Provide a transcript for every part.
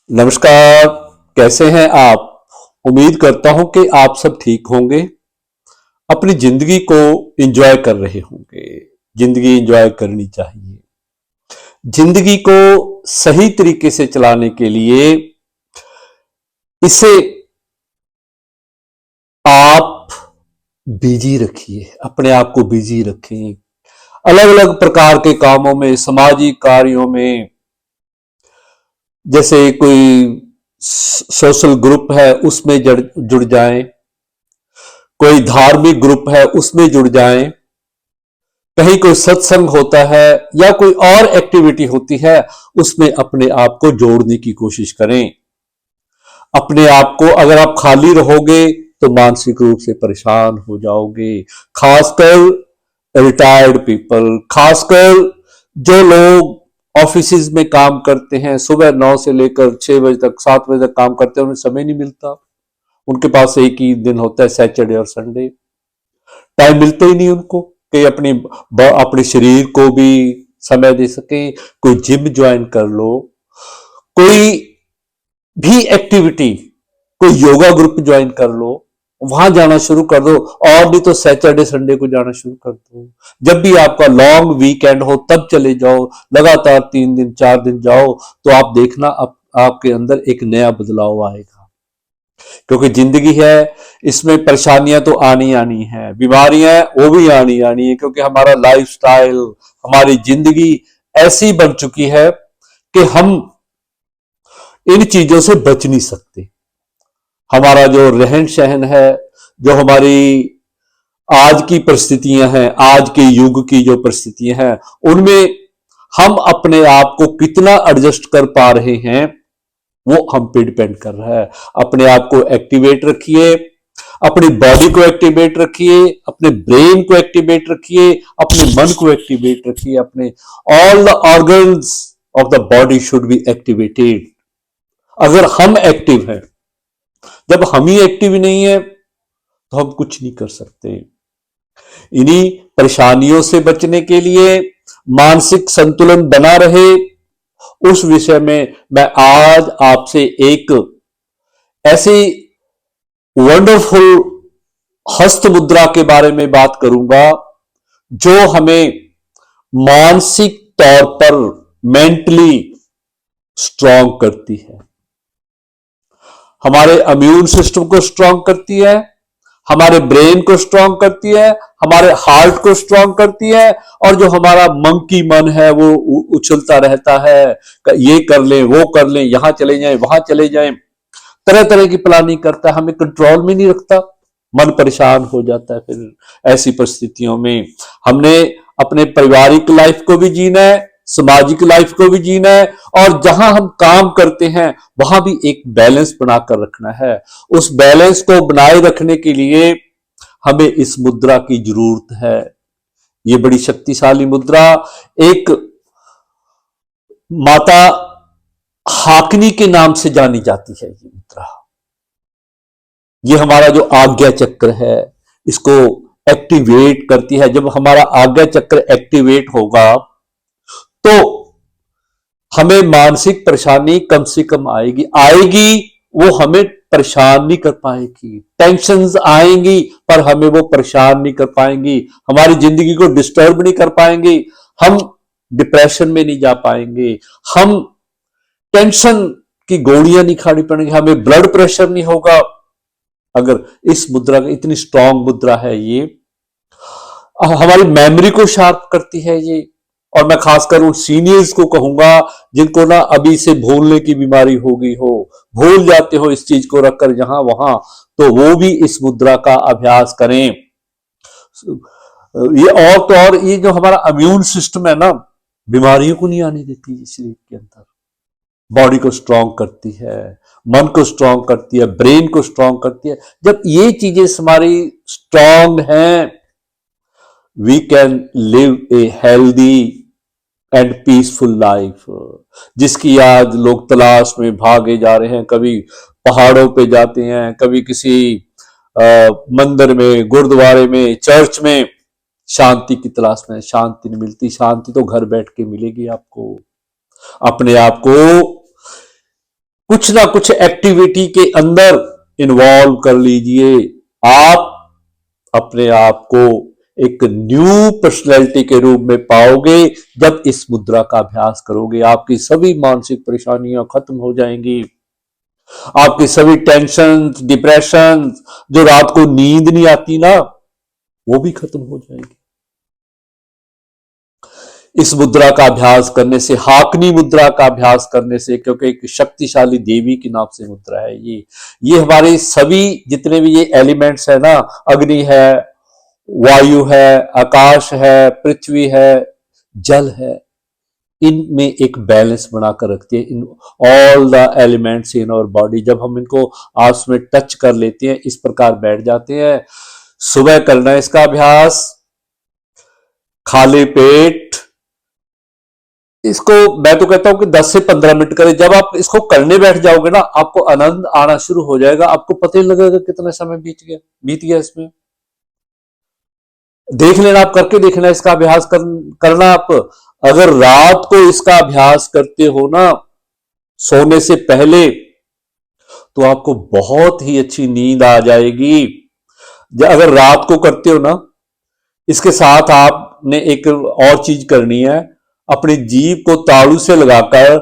नमस्कार। कैसे हैं आप? उम्मीद करता हूं कि आप सब ठीक होंगे, अपनी जिंदगी को एंजॉय कर रहे होंगे। जिंदगी एंजॉय करनी चाहिए। जिंदगी को सही तरीके से चलाने के लिए इसे आप बिजी रखिए, अपने आप को बिजी रखें। अलग अलग प्रकार के कामों में, सामाजिक कार्यों में, जैसे कोई सोशल ग्रुप है उसमें जुड़ जाएं, कोई धार्मिक ग्रुप है उसमें जुड़ जाएं, कहीं कोई सत्संग होता है या कोई और एक्टिविटी होती है उसमें अपने आप को जोड़ने की कोशिश करें। अपने आप को, अगर आप खाली रहोगे तो मानसिक रूप से परेशान हो जाओगे। खासकर रिटायर्ड पीपल, खासकर जो लोग ऑफिस में काम करते हैं, सुबह 9 से लेकर 6 बजे तक, 7 बजे तक काम करते हैं, उन्हें समय नहीं मिलता। उनके पास एक ही दिन होता है, सैटरडे और संडे। टाइम मिलता ही नहीं उनको कि अपने शरीर को भी समय दे सके। कोई जिम ज्वाइन कर लो, कोई भी एक्टिविटी, कोई योगा ग्रुप ज्वाइन कर लो, वहां जाना शुरू कर दो। और नहीं तो सैटरडे संडे को जाना शुरू कर दो। जब भी आपका लॉन्ग वीकेंड हो तब चले जाओ। लगातार 3 दिन 4 दिन जाओ तो आप देखना आपके अंदर एक नया बदलाव आएगा। क्योंकि जिंदगी है, इसमें परेशानियां तो आनी आनी है, बीमारियां वो भी आनी आनी है, क्योंकि हमारा लाइफस्टाइल, हमारी जिंदगी ऐसी बन चुकी है कि हम इन चीजों से बच नहीं सकते। हमारा जो रहन सहन है, जो हमारी आज की परिस्थितियां हैं, आज के युग की जो परिस्थितियां हैं, उनमें हम अपने आप को कितना एडजस्ट कर पा रहे हैं वो हम पे डिपेंड कर रहा है। अपने आप को एक्टिवेट रखिए, अपनी बॉडी को एक्टिवेट रखिए, अपने ब्रेन को एक्टिवेट रखिए, अपने मन को एक्टिवेट रखिए। अपने all the organs of the body should be activated. अगर हम एक्टिव हैं, जब हम ही एक्टिव नहीं है तो हम कुछ नहीं कर सकते। इन्हीं परेशानियों से बचने के लिए, मानसिक संतुलन बना रहे, उस विषय में मैं आज आपसे एक ऐसी वंडरफुल हस्त मुद्रा के बारे में बात करूंगा जो हमें मानसिक तौर पर मेंटली स्ट्रांग करती है, हमारे इम्यून सिस्टम को स्ट्रांग करती है, हमारे ब्रेन को स्ट्रांग करती है, हमारे हार्ट को स्ट्रांग करती है। और जो हमारा मंकी मन है वो उछलता रहता है, ये कर लें, वो कर लें, यहां चले जाएं, वहां चले जाएं, तरह तरह की प्लानिंग करता है, हमें कंट्रोल में नहीं रखता। मन परेशान हो जाता है। फिर ऐसी परिस्थितियों में हमने अपने पारिवारिक लाइफ को भी जीना है, सामाजिक लाइफ को भी जीना है, और जहां हम काम करते हैं वहां भी एक बैलेंस बनाकर रखना है। उस बैलेंस को बनाए रखने के लिए हमें इस मुद्रा की जरूरत है। ये बड़ी शक्तिशाली मुद्रा, एक माता हाकनी के नाम से जानी जाती है। ये मुद्रा, ये हमारा जो आज्ञा चक्र है इसको एक्टिवेट करती है। जब हमारा आज्ञा चक्र एक्टिवेट होगा तो हमें मानसिक परेशानी कम से कम आएगी, वो हमें परेशान नहीं कर पाएगी। टेंशन्स आएंगी पर हमें वो परेशान नहीं कर पाएंगी, हमारी जिंदगी को डिस्टर्ब नहीं कर पाएंगी, हम डिप्रेशन में नहीं जा पाएंगे, हम टेंशन की गोलियां नहीं खानी पड़ेंगी, हमें ब्लड प्रेशर नहीं होगा। अगर इस मुद्रा की, इतनी स्ट्रांग मुद्रा है ये, हमारी मेमोरी को शार्प करती है ये। और मैं खासकर उन सीनियर्स को कहूंगा जिनको ना अभी से भूलने की बीमारी हो गई हो, भूल जाते हो इस चीज को रखकर यहां वहां, तो वो भी इस मुद्रा का अभ्यास करें। ये और तो और, ये जो हमारा इम्यून सिस्टम है ना, बीमारियों को नहीं आने देती शरीर के अंदर। बॉडी को स्ट्रांग करती है, मन को स्ट्रांग करती है, ब्रेन को स्ट्रांग करती है। जब ये चीजें हमारी स्ट्रांग हैं, we can live a healthy and peaceful life, जिसकी आज लोग तलाश में भागे जा रहे हैं। कभी पहाड़ों पे जाते हैं, कभी किसी मंदिर में, गुरुद्वारे में, चर्च में, शांति की तलाश में। शांति नहीं मिलती। शांति तो घर बैठ के मिलेगी आपको। अपने आप को कुछ ना कुछ एक्टिविटी के अंदर इन्वॉल्व कर लीजिए। आप अपने आप को एक न्यू पर्सनैलिटी के रूप में पाओगे। जब इस मुद्रा का अभ्यास करोगे आपकी सभी मानसिक परेशानियां खत्म हो जाएंगी। आपकी सभी टेंशन, डिप्रेशन, जो रात को नींद नहीं आती ना, वो भी खत्म हो जाएंगी। इस मुद्रा का अभ्यास करने से, हाकनी मुद्रा का अभ्यास करने से, क्योंकि एक शक्तिशाली देवी के नाम से मुद्रा है ये हमारे सभी जितने भी ये एलिमेंट्स है ना, अग्नि है, वायु है, आकाश है, पृथ्वी है, जल है, इनमें एक बैलेंस बनाकर रखती है। In all the elements in our body, जब हम इनको आपस में टच कर लेते हैं, इस प्रकार बैठ जाते हैं। सुबह करना है इसका अभ्यास, खाली पेट। इसको मैं तो कहता हूं कि 10 से 15 मिनट करें। जब आप इसको करने बैठ जाओगे ना, आपको आनंद आना शुरू हो जाएगा। आपको पता ही लगेगा कितना समय बीत गया इसमें। देख लेना, आप करके देखना इसका अभ्यास करना। आप अगर रात को इसका अभ्यास करते हो ना सोने से पहले, तो आपको बहुत ही अच्छी नींद आ जाएगी। अगर रात को करते हो ना, इसके साथ आपने एक और चीज करनी है, अपनी जीभ को तालू से लगाकर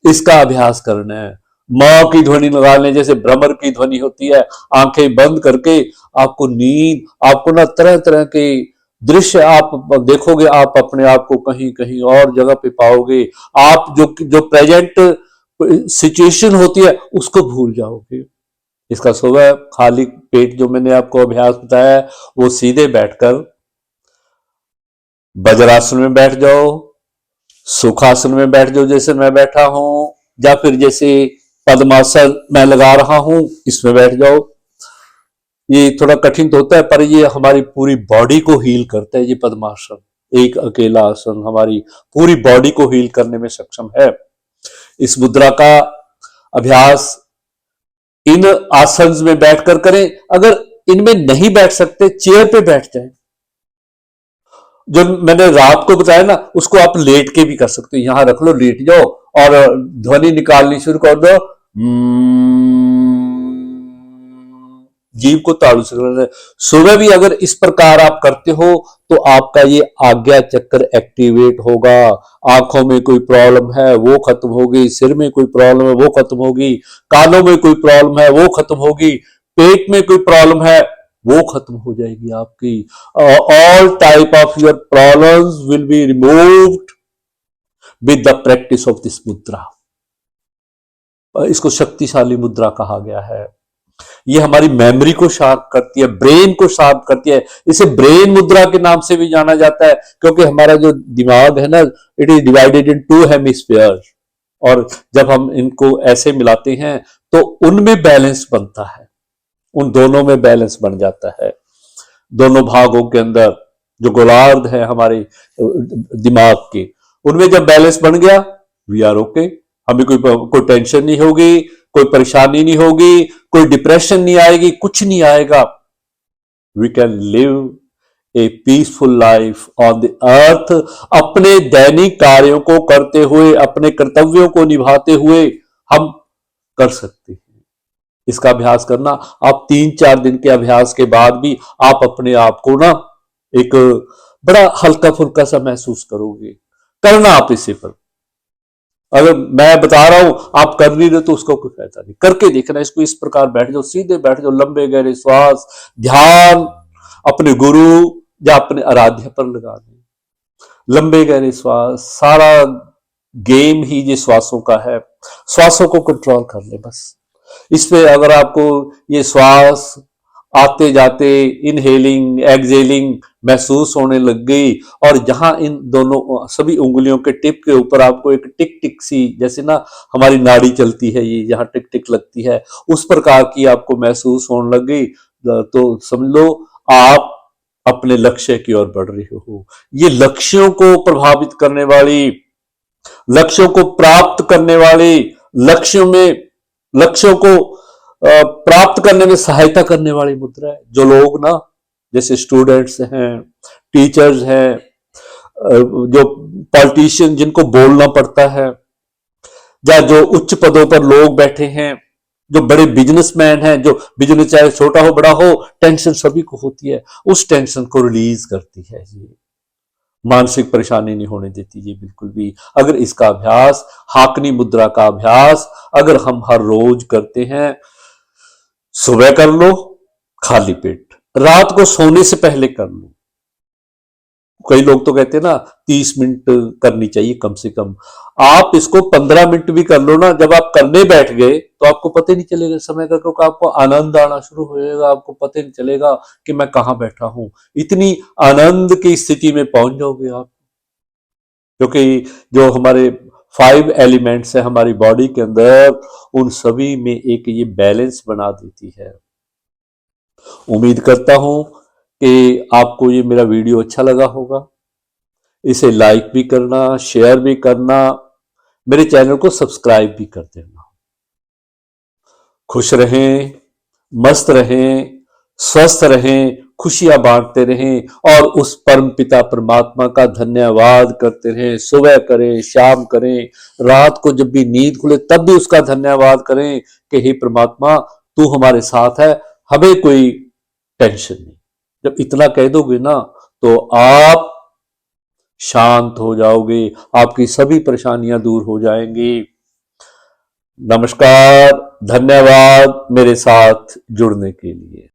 इसका अभ्यास करना है। मां की ध्वनि लगाने, जैसे भ्रमर की ध्वनि होती है, आंखें बंद करके आपको नींद, आपको ना तरह तरह के दृश्य आप देखोगे। आप अपने आप को कहीं कहीं और जगह पे पाओगे। आप जो प्रेजेंट सिचुएशन होती है उसको भूल जाओगे। इसका सुबह खाली पेट जो मैंने आपको अभ्यास बताया है, वो सीधे बैठकर वज्रासन में बैठ जाओ, सुखासन में बैठ जाओ जैसे मैं बैठा हूं, या फिर जैसे पद्मासन मैं लगा रहा हूं, इसमें बैठ जाओ। ये थोड़ा कठिन तो होता है, पर ये हमारी पूरी बॉडी को हील करता है। ये पद्मासन एक अकेला आसन हमारी पूरी बॉडी को हील करने में सक्षम है। इस मुद्रा का अभ्यास इन आसन में बैठकर करें। अगर इनमें नहीं बैठ सकते, चेयर पे बैठ जाएं। जो मैंने रात को बताया ना, उसको आप लेट के भी कर सकते हो। यहां रख लो, लेट जाओ और ध्वनि निकालनी शुरू कर दो। जीव को तालु से करना। सुबह भी अगर इस प्रकार आप करते हो तो आपका ये आज्ञा चक्र एक्टिवेट होगा। आंखों में कोई प्रॉब्लम है वो खत्म होगी, सिर में कोई प्रॉब्लम है वो खत्म होगी, कानों में कोई प्रॉब्लम है वो खत्म होगी, पेट में कोई प्रॉब्लम है वो खत्म हो जाएगी आपकी। All type of your problems will be removed with the practice of this मुद्रा। इसको शक्तिशाली मुद्रा कहा गया है। ये हमारी मेमोरी को शार्प करती है, ब्रेन को शार्प करती है। इसे ब्रेन मुद्रा के नाम से भी जाना जाता है, क्योंकि हमारा जो दिमाग है ना, it is divided in 2 hemisphere, और जब हम इनको ऐसे मिलाते हैं तो उनमें बैलेंस बनता है। उन दोनों में बैलेंस बन जाता है। दोनों भागों के अंदर जो गोलार्ध है हमारे दिमाग के, उनमें जब बैलेंस बन गया, वी आर ओके। हमें कोई टेंशन नहीं होगी, कोई परेशानी नहीं होगी, कोई डिप्रेशन नहीं आएगी, कुछ नहीं आएगा। We can live a peaceful life on the earth. अपने दैनिक कार्यों को करते हुए, अपने कर्तव्यों को निभाते हुए हम कर सकते हैं। इसका अभ्यास करना, आप 3-4 दिन के अभ्यास के बाद भी आप अपने आप को ना एक बड़ा हल्का फुल्का सा महसूस करोगे। करना आप इसे पर। अगर मैं बता रहा हूं आप कर नहीं रहे तो उसका कोई फायदा नहीं। करके देखना इसको। इस प्रकार बैठ जाओ, सीधे बैठ जाओ, लंबे गहरे श्वास, ध्यान अपने गुरु या अपने आराध्य पर लगा दें। लंबे गहरे श्वास, सारा गेम ही ये श्वासों का है। श्वासों को कंट्रोल कर ले बस। इस पे अगर आपको ये श्वास आते जाते, इनहेलिंग एक्सहेलिंग महसूस होने लग गई, और जहां इन दोनों सभी उंगलियों के टिप के ऊपर आपको एक टिक टिक सी, जैसे ना हमारी नाड़ी चलती है, ये जहां टिक टिक लगती है, उस प्रकार की आपको महसूस होने लग गई, तो समझ लो आप अपने लक्ष्य की ओर बढ़ रहे हो। ये लक्ष्यों को प्रभावित करने वाली, लक्ष्यों को प्राप्त करने वाली, लक्ष्यों को प्राप्त करने में सहायता करने वाली मुद्रा है। जो लोग ना जैसे स्टूडेंट्स हैं, टीचर्स हैं, जो पॉलिटिशियन जिनको बोलना पड़ता है, या जो उच्च पदों पर लोग बैठे हैं, जो बड़े बिजनेसमैन हैं, जो बिजनेस चाहे छोटा हो बड़ा हो, टेंशन सभी को होती है, उस टेंशन को रिलीज करती है ये। मानसिक परेशानी नहीं होने देती ये बिल्कुल भी। अगर इसका अभ्यास, हाकनी मुद्रा का अभ्यास अगर हम हर रोज करते हैं, सुबह कर लो खाली पेट, रात को सोने से पहले कर लो। कई लोग तो कहते हैं ना 30 मिनट करनी चाहिए कम से कम। आप इसको 15 मिनट भी कर लो ना, जब आप करने बैठ गए तो आपको पता ही नहीं चलेगा समय का, क्योंकि आपको आनंद आना शुरू हो जाएगा, आपको पता ही नहीं चलेगा कि मैं कहां बैठा हूं। इतनी आनंद की स्थिति में पहुंच जाओगे आप, क्योंकि जो हमारे 5 एलिमेंट्स है हमारी बॉडी के अंदर, उन सभी में एक ये बैलेंस बना देती है। उम्मीद करता हूं कि आपको ये मेरा वीडियो अच्छा लगा होगा। इसे लाइक भी करना, शेयर भी करना, मेरे चैनल को सब्सक्राइब भी कर देना। खुश रहें, मस्त रहें, स्वस्थ रहें, खुशियां बांटते रहें और उस परम पिता परमात्मा का धन्यवाद करते रहें। सुबह करें, शाम करें, रात को जब भी नींद खुले तब भी उसका धन्यवाद करें कि हे परमात्मा तू हमारे साथ है, हमें कोई टेंशन नहीं। जब इतना कह दोगे ना तो आप शांत हो जाओगे, आपकी सभी परेशानियां दूर हो जाएंगी। नमस्कार, धन्यवाद मेरे साथ जुड़ने के लिए।